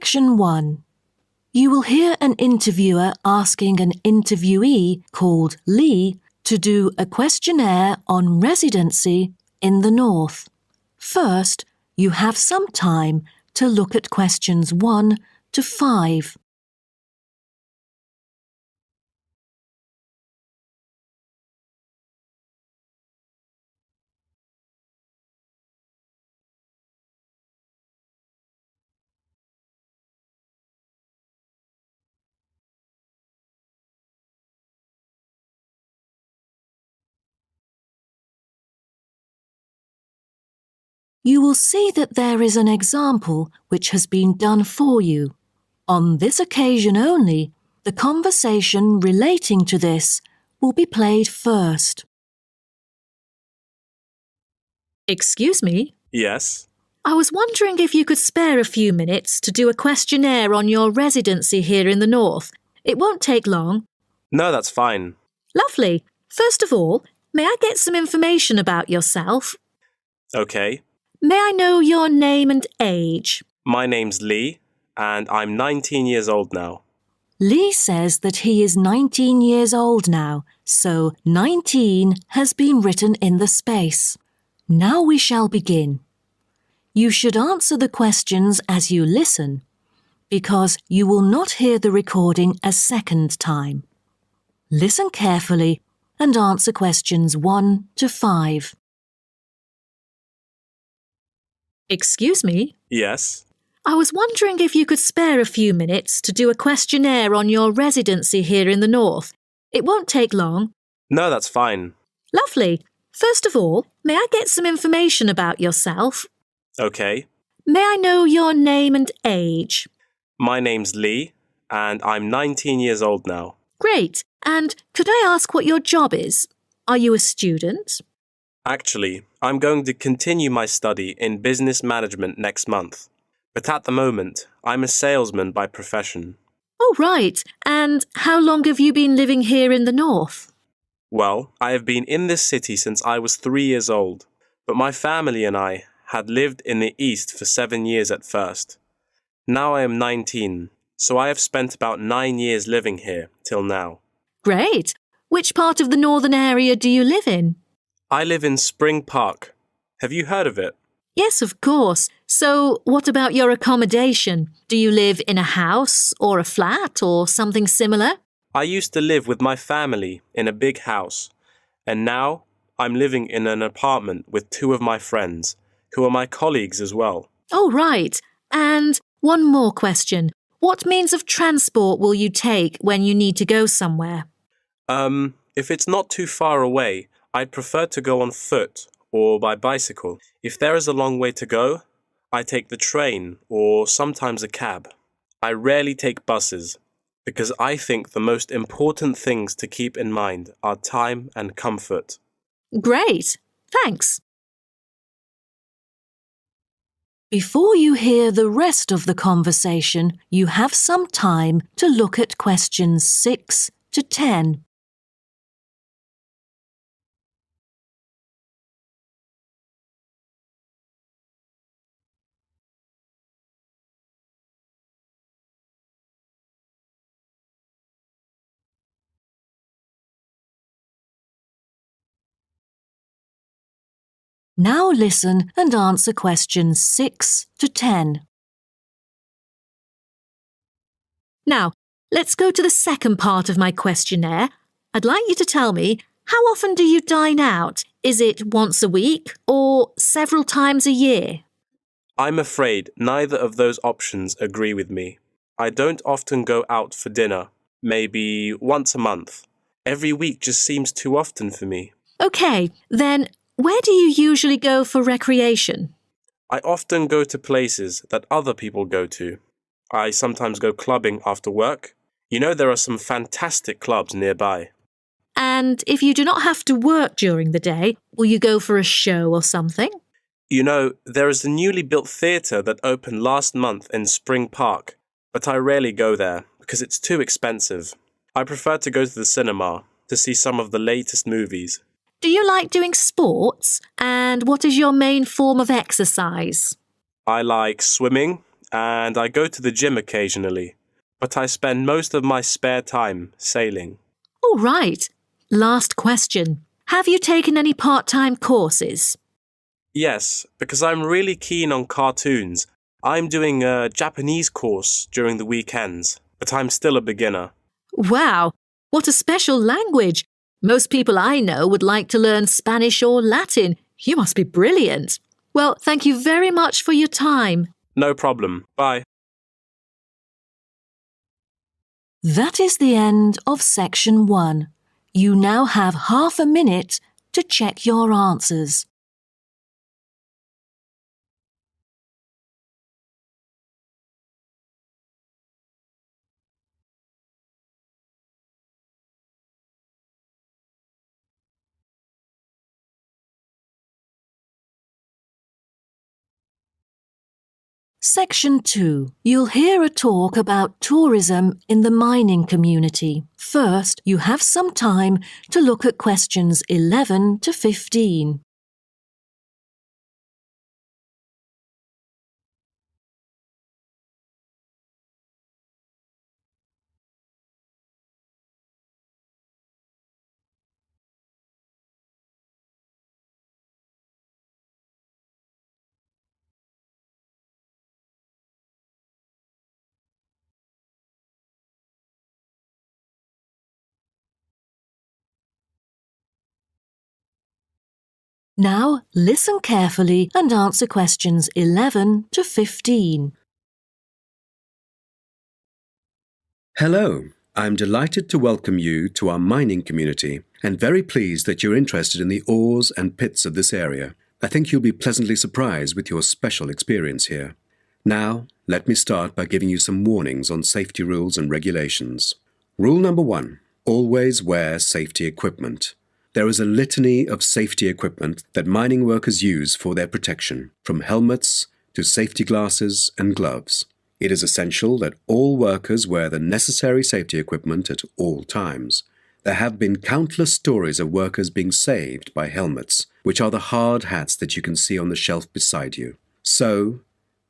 Section 1. You will hear an interviewer asking an interviewee called Lee to do a questionnaire on residency in the North. First, you have some time to look at questions 1 to 5. You will see that there is an example which has been done for you. On this occasion only, the conversation relating to this will be played first. Excuse me? Yes. I was wondering if you could spare a few minutes to do a questionnaire on your residency here in the North. It won't take long. No, that's fine. Lovely. First of all, may I get some information about yourself? Okay. May I know your name and age? My name's Lee, and I'm 19 years old now. Lee says that he is 19 years old now, so 19 has been written in the space. Now we shall begin. You should answer the questions as you listen, because you will not hear the recording a second time. Listen carefully and answer questions 1 to 5. Excuse me? Yes. I was wondering if you could spare a few minutes to do a questionnaire on your residency here in the North. It won't take long. No, that's fine. Lovely. First of all, may I get some information about yourself? Okay. May I know your name and age? My name's Lee, and I'm 19 years old now. Great. And could I ask what your job is? Are you a student? Actually, I'm going to continue my study in business management next month. But at the moment, I'm a salesman by profession. Oh, right. And how long have you been living here in the North? Well, I have been in this city since I was 3 years old, but my family and I had lived in the East for 7 years at first. Now I am 19, so I have spent about 9 years living here till now. Great. Which part of the northern area do you live in? I live in Spring Park. Have you heard of it? Yes, of course. So, what about your accommodation? Do you live in a house or a flat or something similar? I used to live with my family in a big house, and now I'm living in an apartment with 2 of my friends, who are my colleagues as well. Oh, right. And one more question. What means of transport will you take when you need to go somewhere? If it's not too far away, I'd prefer to go on foot or by bicycle. If there is a long way to go, I take the train or sometimes a cab. I rarely take buses because I think the most important things to keep in mind are time and comfort. Great. Thanks. Before you hear the rest of the conversation, you have some time to look at questions 6 to 10. Now listen and answer questions 6 to 10. Now, let's go to the second part of my questionnaire. I'd like you to tell me, how often do you dine out? Is it once a week or several times a year? I'm afraid neither of those options agree with me. I don't often go out for dinner, maybe once a month. Every week just seems too often for me. Okay, then where do you usually go for recreation? I often go to places that other people go to. I sometimes go clubbing after work. You know, there are some fantastic clubs nearby. And if you do not have to work during the day, will you go for a show or something? You know, there is a newly built theatre that opened last month in Spring Park, but I rarely go there because it's too expensive. I prefer to go to the cinema to see some of the latest movies. Do you like doing sports? And what is your main form of exercise? I like swimming and I go to the gym occasionally, but I spend most of my spare time sailing. All right. Last question. Have you taken any part-time courses? Yes, because I'm really keen on cartoons. I'm doing a Japanese course during the weekends, but I'm still a beginner. Wow, what a special language. Most people I know would like to learn Spanish or Latin. You must be brilliant. Well, thank you very much for your time. No problem. Bye. That is the end of section 1. You now have half a minute to check your answers. Section 2. You'll hear a talk about tourism in the mining community. First, you have some time to look at questions 11 to 15. Now, listen carefully and answer questions 11 to 15. Hello, I'm delighted to welcome you to our mining community and very pleased that you're interested in the ores and pits of this area. I think you'll be pleasantly surprised with your special experience here. Now, let me start by giving you some warnings on safety rules and regulations. Rule number 1, always wear safety equipment. There is a litany of safety equipment that mining workers use for their protection, from helmets to safety glasses and gloves. It is essential that all workers wear the necessary safety equipment at all times. There have been countless stories of workers being saved by helmets, which are the hard hats that you can see on the shelf beside you. So,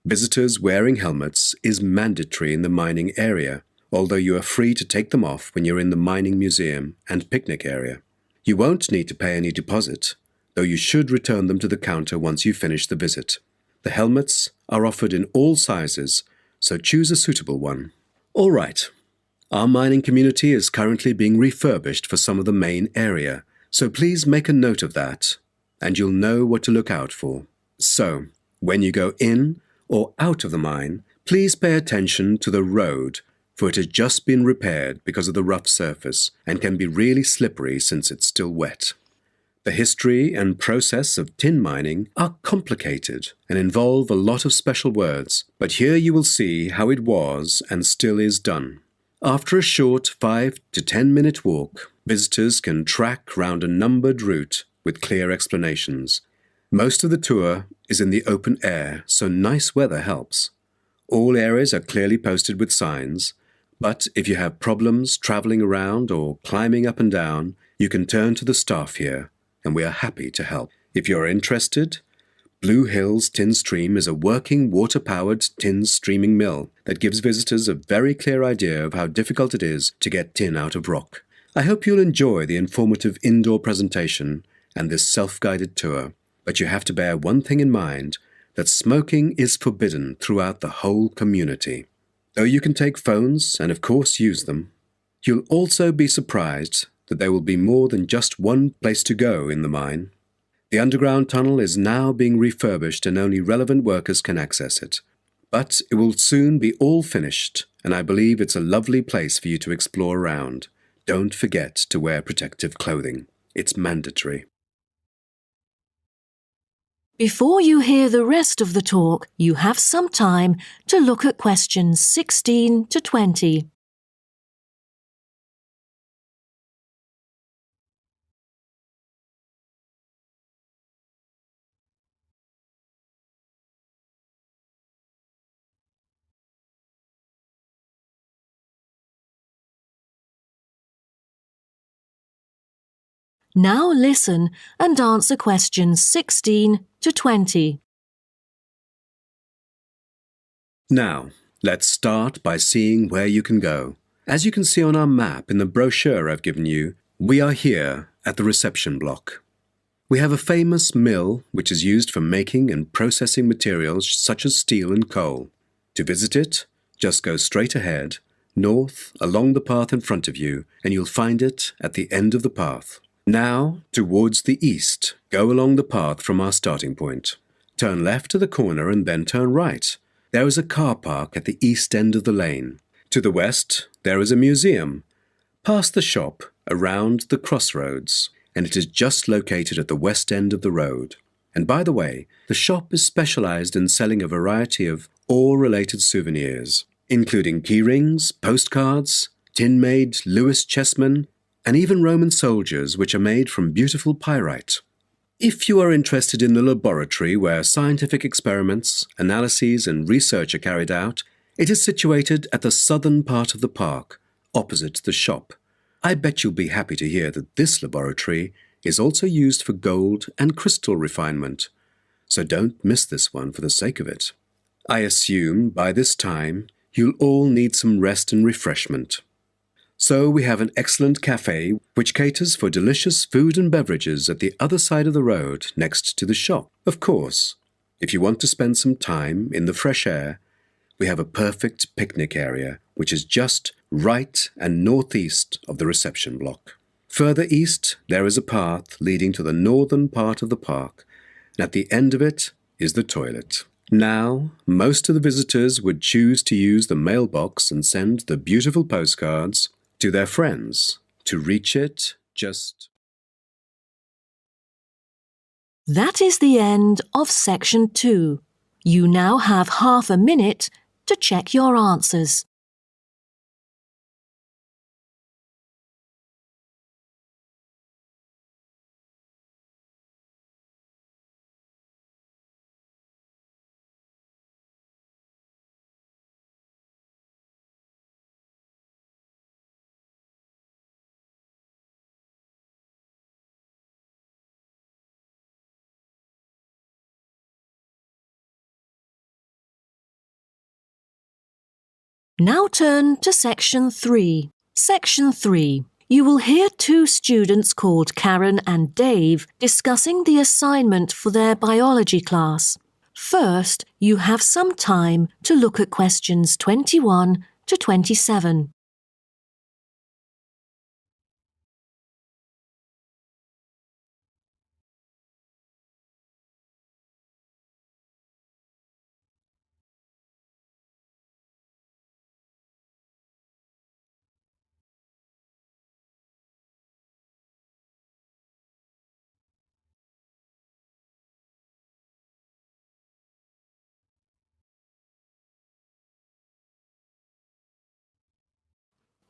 visitors wearing helmets is mandatory in the mining area, although you are free to take them off when you're in the mining museum and picnic area. You won't need to pay any deposit, though you should return them to the counter once you finish the visit. The helmets are offered in all sizes, so choose a suitable one. All right, our mining community is currently being refurbished for some of the main area, so please make a note of that, and you'll know what to look out for. So, when you go in or out of the mine, please pay attention to the road, for it has just been repaired because of the rough surface and can be really slippery since it's still wet. The history and process of tin mining are complicated and involve a lot of special words, but here you will see how it was and still is done. After a short 5 to 10 minute walk, visitors can track round a numbered route with clear explanations. Most of the tour is in the open air, so nice weather helps. All areas are clearly posted with signs, but if you have problems travelling around or climbing up and down, you can turn to the staff here, and we are happy to help. If you're interested, Blue Hills Tin Stream is a working water-powered tin streaming mill that gives visitors a very clear idea of how difficult it is to get tin out of rock. I hope you'll enjoy the informative indoor presentation and this self-guided tour, but you have to bear one thing in mind, that smoking is forbidden throughout the whole community. Though you can take phones and of course use them, you'll also be surprised that there will be more than just one place to go in the mine. The underground tunnel is now being refurbished and only relevant workers can access it. But it will soon be all finished, and I believe it's a lovely place for you to explore around. Don't forget to wear protective clothing. It's mandatory. Before you hear the rest of the talk, you have some time to look at questions 16 to 20. Now listen and answer questions 16 to 20. Now, let's start by seeing where you can go. As you can see on our map in the brochure I've given you, we are here at the reception block. We have a famous mill which is used for making and processing materials such as steel and coal. To visit it, just go straight ahead, north along the path in front of you, and you'll find it at the end of the path. Now, towards the east, go along the path from our starting point. Turn left to the corner and then turn right. There is a car park at the east end of the lane. To the west, there is a museum. Past the shop, around the crossroads, and it is just located at the west end of the road. And by the way, the shop is specialized in selling a variety of ore-related souvenirs, including key rings, postcards, tin-made Lewis chessmen, and even Roman soldiers which are made from beautiful pyrite. If you are interested in the laboratory where scientific experiments, analyses and research are carried out, it is situated at the southern part of the park, opposite the shop. I bet you'll be happy to hear that this laboratory is also used for gold and crystal refinement, so don't miss this one for the sake of it. I assume by this time you'll all need some rest and refreshment. So we have an excellent cafe which caters for delicious food and beverages at the other side of the road next to the shop. Of course, if you want to spend some time in the fresh air, we have a perfect picnic area which is just right and northeast of the reception block. Further east, there is a path leading to the northern part of the park, and at the end of it is the toilet. Now, most of the visitors would choose to use the mailbox and send the beautiful postcards to their friends. To reach it, just... That is the end of section 2. You now have half a minute to check your answers. Now turn to section 3. Section 3. You will hear two students called Karen and Dave discussing the assignment for their biology class. First, you have some time to look at questions 21 to 27.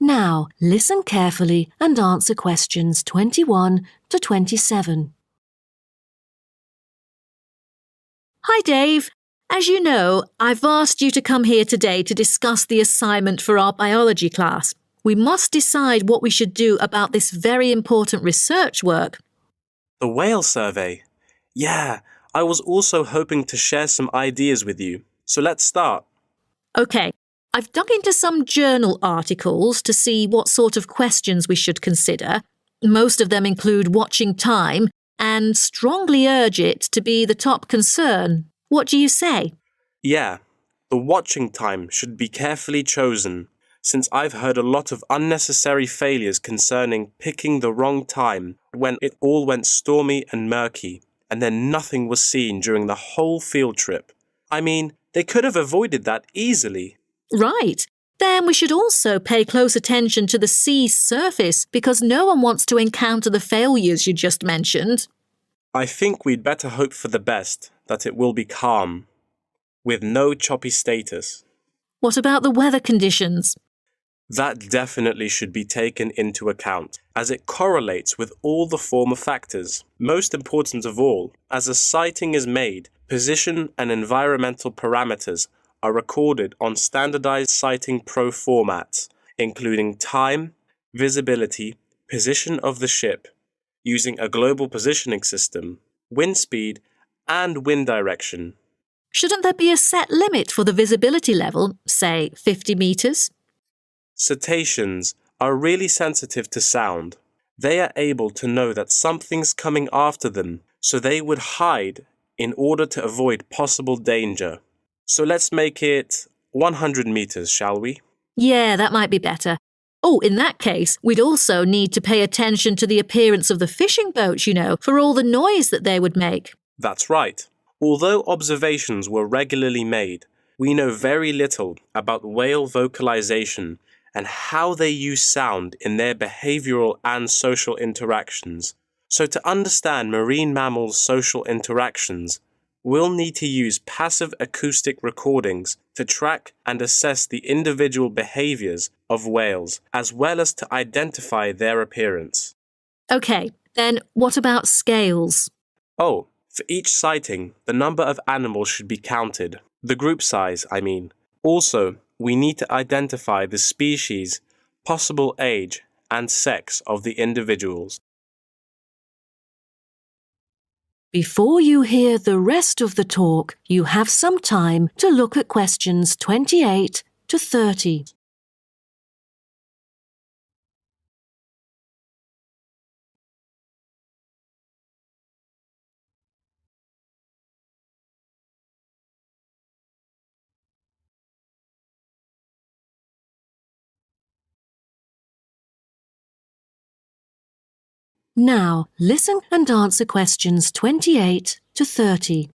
Now, listen carefully and answer questions 21 to 27. Hi, Dave. As you know, I've asked you to come here today to discuss the assignment for our biology class. We must decide what we should do about this very important research work. The whale survey. Yeah, I was also hoping to share some ideas with you. So let's start. OK, I've dug into some journal articles to see what sort of questions we should consider. Most of them include watching time and strongly urge it to be the top concern. What do you say? Yeah, the watching time should be carefully chosen, since I've heard a lot of unnecessary failures concerning picking the wrong time when it all went stormy and murky, and then nothing was seen during the whole field trip. I mean, they could have avoided that easily. Right. Then we should also pay close attention to the sea's surface because no one wants to encounter the failures you just mentioned. I think we'd better hope for the best, that it will be calm, with no choppy status. What about the weather conditions? That definitely should be taken into account, as it correlates with all the former factors. Most important of all, as a sighting is made, position and environmental parameters are recorded on standardized sighting pro formats, including time, visibility, position of the ship, using a global positioning system, wind speed, and wind direction. Shouldn't there be a set limit for the visibility level, say 50 meters? Cetaceans are really sensitive to sound. They are able to know that something's coming after them, so they would hide in order to avoid possible danger. So let's make it 100 meters, shall we? Yeah, that might be better. Oh, in that case, we'd also need to pay attention to the appearance of the fishing boats, for all the noise that they would make. That's right. Although observations were regularly made, we know very little about whale vocalization and how they use sound in their behavioral and social interactions. So to understand marine mammals' social interactions, we'll need to use passive acoustic recordings to track and assess the individual behaviors of whales, as well as to identify their appearance. Okay, then what about scales? Oh, for each sighting, the number of animals should be counted. The group size, I mean. Also, we need to identify the species, possible age, and sex of the individuals. Before you hear the rest of the talk, you have some time to look at questions 28 to 30. Now, listen and answer questions 28 to 30.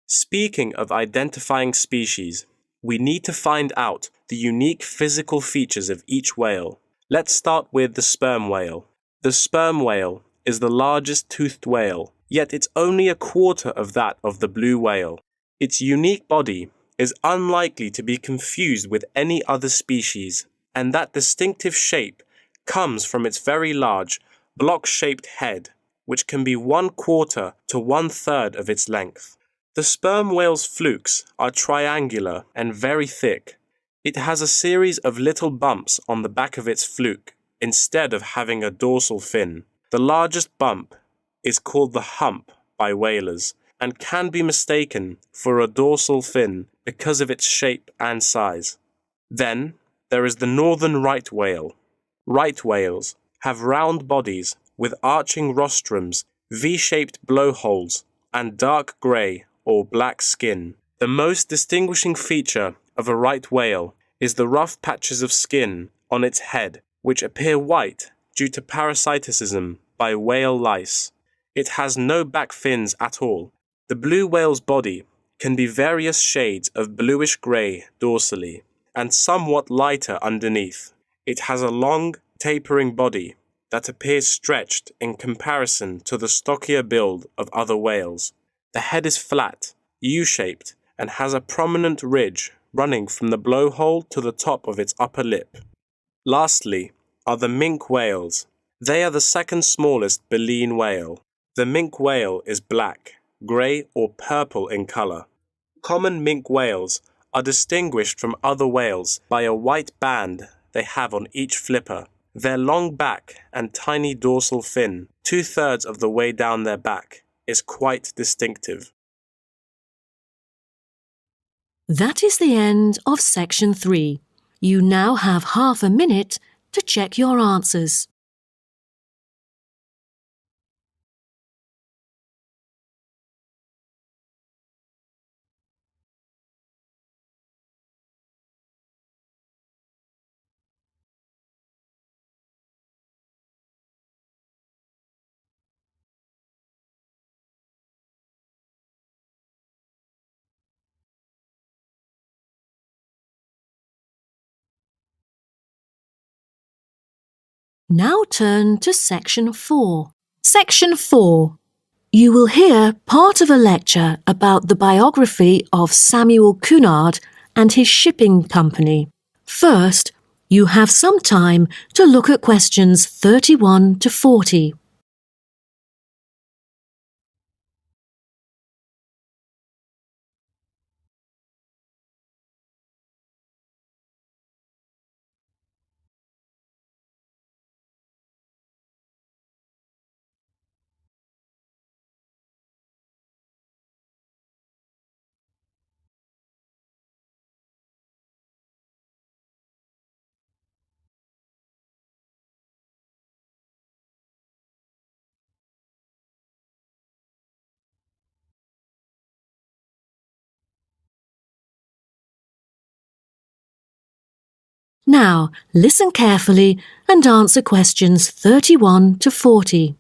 Speaking of identifying species, we need to find out the unique physical features of each whale. Let's start with the sperm whale. The sperm whale is the largest toothed whale, yet it's only a quarter of that of the blue whale. Its unique body is unlikely to be confused with any other species, and that distinctive shape comes from its very large, block-shaped head, which can be 1/4 to 1/3 of its length. The sperm whale's flukes are triangular and very thick. It has a series of little bumps on the back of its fluke instead of having a dorsal fin. The largest bump is called the hump by whalers and can be mistaken for a dorsal fin because of its shape and size. Then there is the northern right whale. Right whales have round bodies with arching rostrums, V-shaped blowholes, and dark grey or black skin. The most distinguishing feature of a right whale is the rough patches of skin on its head, which appear white due to parasitism by whale lice. It has no back fins at all. The blue whale's body can be various shades of bluish-grey dorsally and somewhat lighter underneath. It has a long, tapering body that appears stretched in comparison to the stockier build of other whales. The head is flat, U-shaped, and has a prominent ridge running from the blowhole to the top of its upper lip. Lastly are the minke whales. They are the second smallest baleen whale. The minke whale is black, grey or purple in colour. Common minke whales are distinguished from other whales by a white band they have on each flipper. Their long back and tiny dorsal fin, 2/3 of the way down their back, is quite distinctive. That is the end of section 3. You now have half a minute to check your answers. Now turn to section 4. Section 4. You will hear part of a lecture about the biography of Samuel Cunard and his shipping company. First, you have some time to look at questions 31 to 40. Now, listen carefully and answer questions 31 to 40.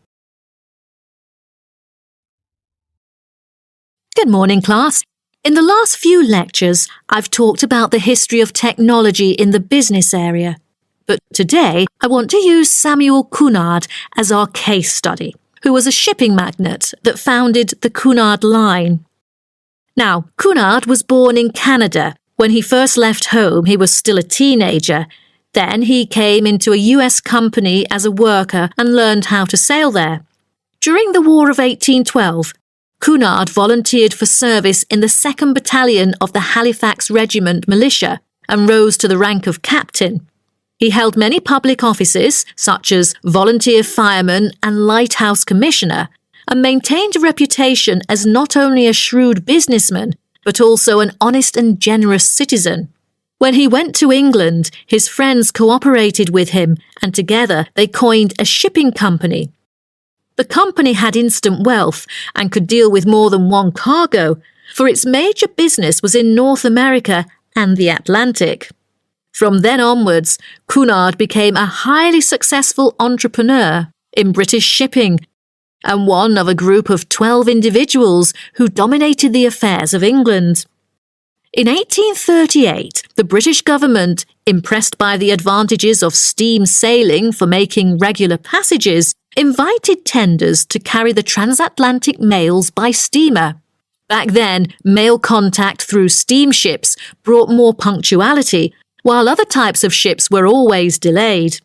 Good morning, class. In the last few lectures, I've talked about the history of technology in the business area. But today, I want to use Samuel Cunard as our case study, who was a shipping magnate that founded the Cunard Line. Now, Cunard was born in Canada. When he first left home, he was still a teenager. Then he came into a US company as a worker and learned how to sail there. During the War of 1812, Cunard volunteered for service in the 2nd Battalion of the Halifax Regiment Militia and rose to the rank of captain. He held many public offices, such as volunteer fireman and lighthouse commissioner, and maintained a reputation as not only a shrewd businessman, but also an honest and generous citizen. When he went to England, his friends cooperated with him, and together they coined a shipping company. The company had instant wealth and could deal with more than one cargo, for its major business was in North America and the Atlantic. From then onwards, Cunard became a highly successful entrepreneur in British shipping and one of a group of 12 individuals who dominated the affairs of England. In 1838, the British government, impressed by the advantages of steam sailing for making regular passages, invited tenders to carry the transatlantic mails by steamer. Back then, mail contact through steamships brought more punctuality, while other types of ships were always delayed.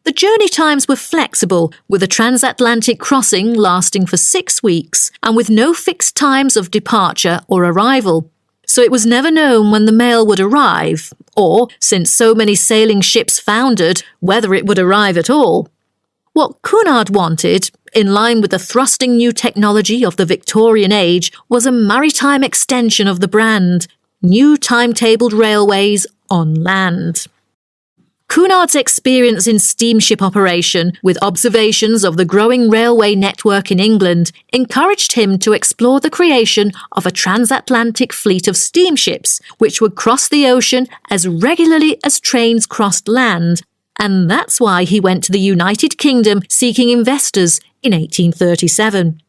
The journey times were flexible, with a transatlantic crossing lasting for 6 weeks and with no fixed times of departure or arrival. So it was never known when the mail would arrive, or, since so many sailing ships foundered, whether it would arrive at all. What Cunard wanted, in line with the thrusting new technology of the Victorian age, was a maritime extension of the brand, new timetabled railways on land. Cunard's experience in steamship operation, with observations of the growing railway network in England, encouraged him to explore the creation of a transatlantic fleet of steamships, which would cross the ocean as regularly as trains crossed land, and that's why he went to the United Kingdom seeking investors in 1837.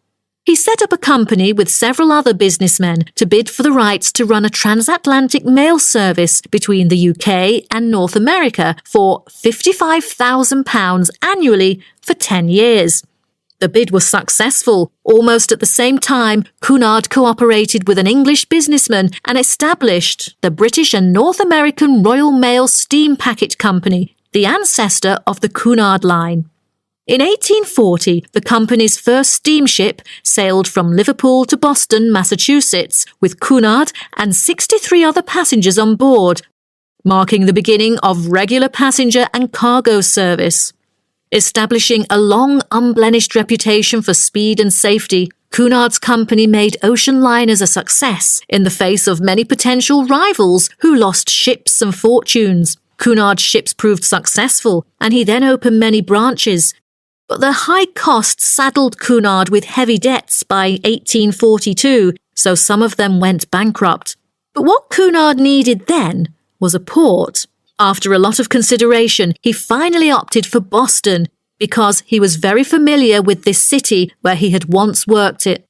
He set up a company with several other businessmen to bid for the rights to run a transatlantic mail service between the UK and North America for £55,000 annually for 10 years. The bid was successful. Almost at the same time, Cunard cooperated with an English businessman and established the British and North American Royal Mail Steam Packet Company, the ancestor of the Cunard Line. In 1840, the company's first steamship sailed from Liverpool to Boston, Massachusetts, with Cunard and 63 other passengers on board, marking the beginning of regular passenger and cargo service. Establishing a long, unblemished reputation for speed and safety, Cunard's company made ocean liners a success in the face of many potential rivals who lost ships and fortunes. Cunard's ships proved successful, and he then opened many branches. But the high costs saddled Cunard with heavy debts by 1842, so some of them went bankrupt. But what Cunard needed then was a port. After a lot of consideration, he finally opted for Boston because he was very familiar with this city where he had once worked it.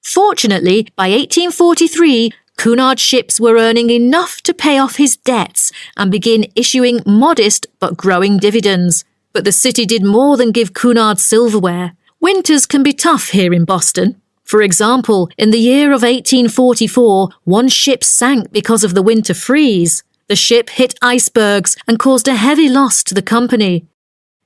Fortunately, by 1843, Cunard's ships were earning enough to pay off his debts and begin issuing modest but growing dividends. But the city did more than give Cunard silverware. Winters can be tough here in Boston. For example, in the year of 1844, one ship sank because of the winter freeze. The ship hit icebergs and caused a heavy loss to the company.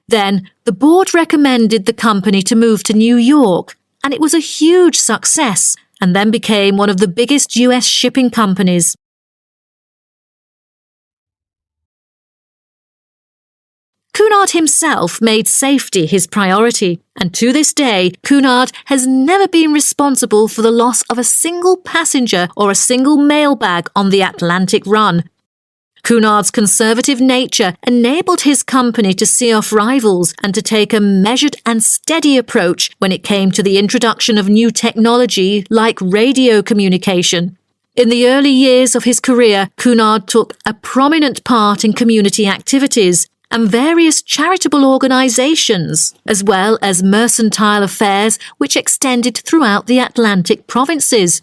Then, the board recommended the company to move to New York, and it was a huge success, and then became one of the biggest US shipping companies. Cunard himself made safety his priority, and to this day, Cunard has never been responsible for the loss of a single passenger or a single mailbag on the Atlantic run. Cunard's conservative nature enabled his company to see off rivals and to take a measured and steady approach when it came to the introduction of new technology like radio communication. In the early years of his career, Cunard took a prominent part in community activities and various charitable organisations, as well as mercantile affairs which extended throughout the Atlantic provinces.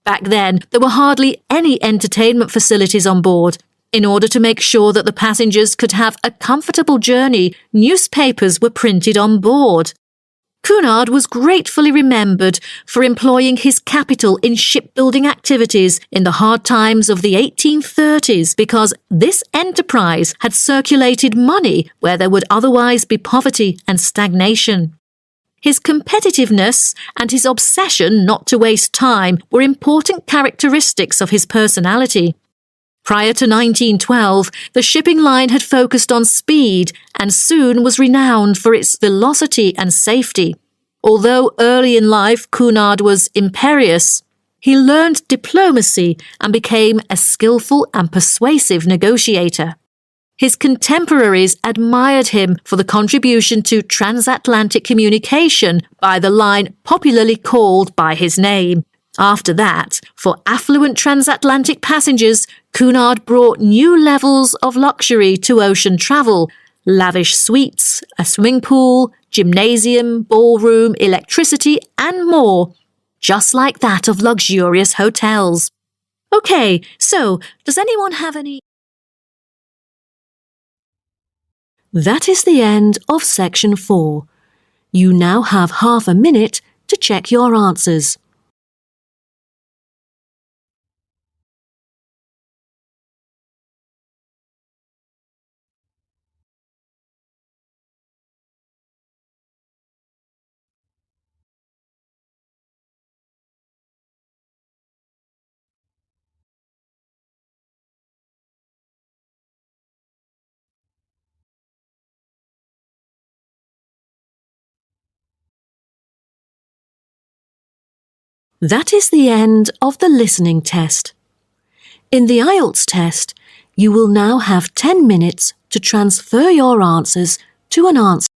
Back then, there were hardly any entertainment facilities on board. In order to make sure that the passengers could have a comfortable journey, newspapers were printed on board. Cunard was gratefully remembered for employing his capital in shipbuilding activities in the hard times of the 1830s because this enterprise had circulated money where there would otherwise be poverty and stagnation. His competitiveness and his obsession not to waste time were important characteristics of his personality. Prior to 1912, the shipping line had focused on speed and soon was renowned for its velocity and safety. Although early in life Cunard was imperious, he learned diplomacy and became a skillful and persuasive negotiator. His contemporaries admired him for the contribution to transatlantic communication by the line popularly called by his name. After that, for affluent transatlantic passengers, Cunard brought new levels of luxury to ocean travel: lavish suites, a swimming pool, gymnasium, ballroom, electricity, and more, just like that of luxurious hotels. Okay, so does anyone have any? That is the end of section 4. You now have half a minute to check your answers. That is the end of the listening test. In the IELTS test, you will now have 10 minutes to transfer your answers to an answer